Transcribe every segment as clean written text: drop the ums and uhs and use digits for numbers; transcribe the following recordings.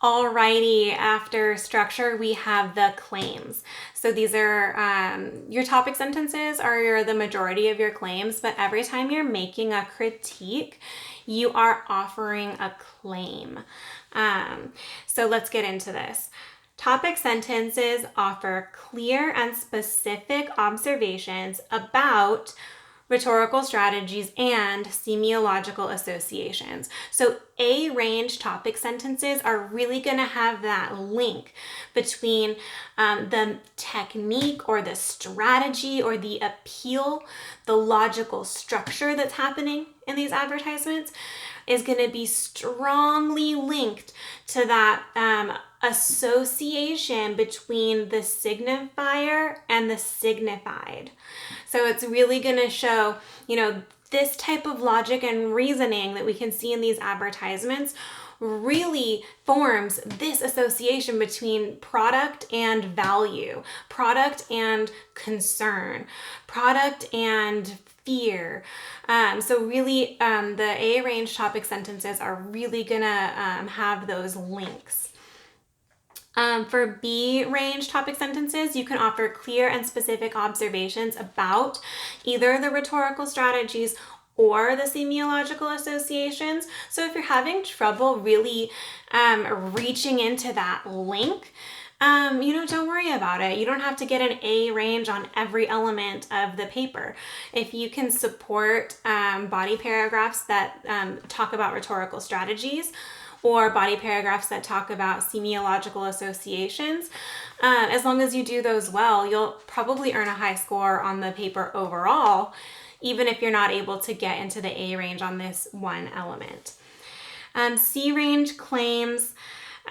Alrighty, after structure, we have the claims. So these are your topic sentences are the majority of your claims, but every time you're making a critique, you are offering a claim. So let's get into this. Topic sentences offer clear and specific observations about rhetorical strategies and semiological associations. So A-range topic sentences are really going to have that link between the technique or the strategy or the appeal, the logical structure that's happening in these advertisements is going to be strongly linked to that association between the signifier and the signified. So it's really going to show, this type of logic and reasoning that we can see in these advertisements really forms this association between product and value, product and concern, product and fear. So really, the A-range topic sentences are really going to have those links. For B-range topic sentences, you can offer clear and specific observations about either the rhetorical strategies or the semiological associations. So if you're having trouble really reaching into that link, don't worry about it. You don't have to get an A range on every element of the paper. If you can support body paragraphs that talk about rhetorical strategies, or body paragraphs that talk about semiological associations, as long as you do those well, you'll probably earn a high score on the paper overall, even if you're not able to get into the A range on this one element. C range claims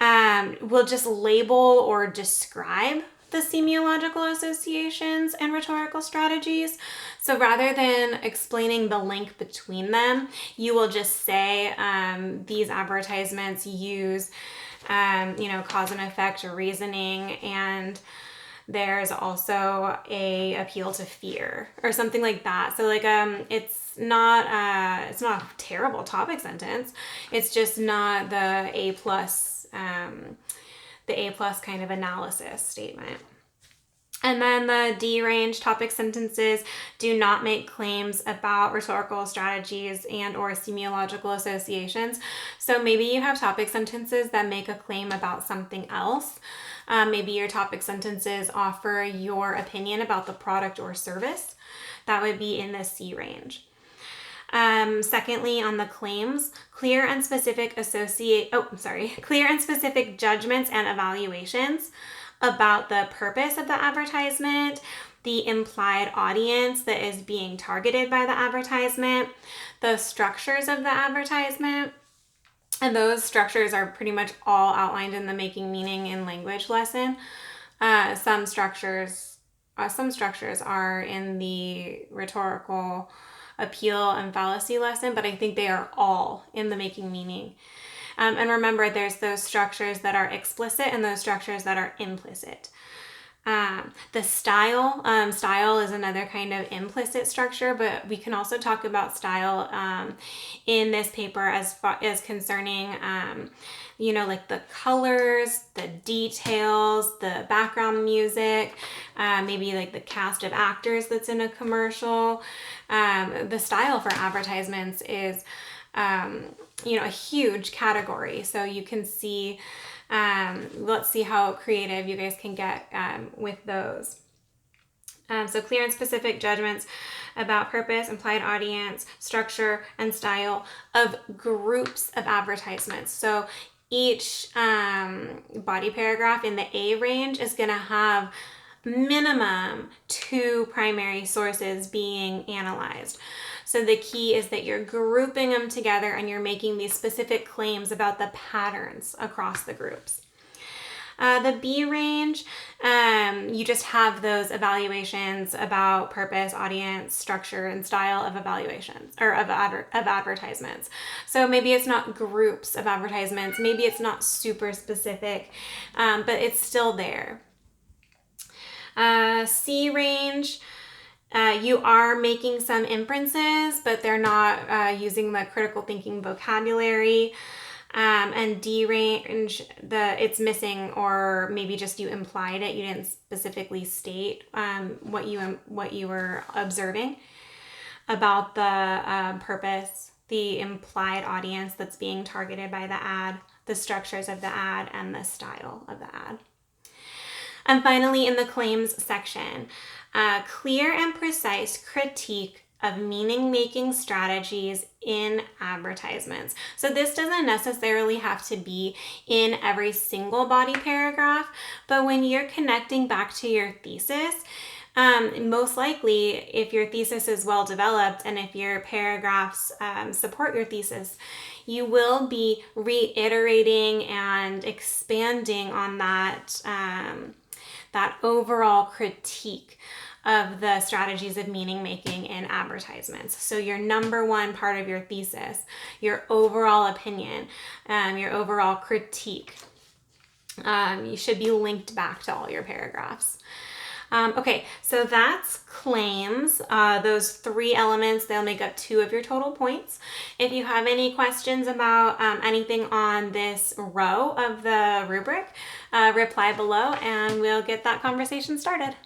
will just label or describe the semiological associations and rhetorical strategies. So rather than explaining the link between them, you will just say these advertisements use, cause and effect reasoning, and there's also a appeal to fear or something like that. So it's not a terrible topic sentence. It's just not the A plus kind of analysis statement. And then the D range topic sentences do not make claims about rhetorical strategies and or semiological associations. So maybe you have topic sentences that make a claim about something else. Maybe your topic sentences offer your opinion about the product or service. That would be in the C range. Secondly, on the claims, clear and specific judgments and evaluations about the purpose of the advertisement, the implied audience that is being targeted by the advertisement, the structures of the advertisement, and those structures are pretty much all outlined in the Making Meaning in Language lesson. Some structures are in the rhetorical appeal and fallacy lesson, but I think they are all in the Making Meaning. And remember, there's those structures that are explicit and those structures that are implicit. The style is another kind of implicit structure, but we can also talk about style in this paper as concerning, like the colors, the details, the background music, maybe like the cast of actors that's in a commercial. The style for advertisements is a huge category. So you can see, let's see how creative you guys can get with those. So clear and specific judgments about purpose, implied audience, structure, and style of groups of advertisements. So each body paragraph in the A range is going to have minimum 2 primary sources being analyzed. So the key is that you're grouping them together and you're making these specific claims about the patterns across the groups. The B range, you just have those evaluations about purpose, audience, structure, and style of evaluations or of advertisements. So maybe it's not groups of advertisements, maybe it's not super specific, but it's still there. C range, you are making some inferences, but they're not using the critical thinking vocabulary. And D range, it's missing, or maybe just you implied it. You didn't specifically state what you were observing about the purpose, the implied audience that's being targeted by the ad, the structures of the ad, and the style of the ad. And finally, in the claims section, clear and precise critique of meaning-making strategies in advertisements. So this doesn't necessarily have to be in every single body paragraph, but when you're connecting back to your thesis, most likely, if your thesis is well developed and if your paragraphs support your thesis, you will be reiterating and expanding on that overall critique of the strategies of meaning making in advertisements. So your number one part of your thesis, your overall opinion, your overall critique, you should be linked back to all your paragraphs. Okay, so that's claims. Those 3 elements, they'll make up 2 of your total points. If you have any questions about anything on this row of the rubric, reply below and we'll get that conversation started.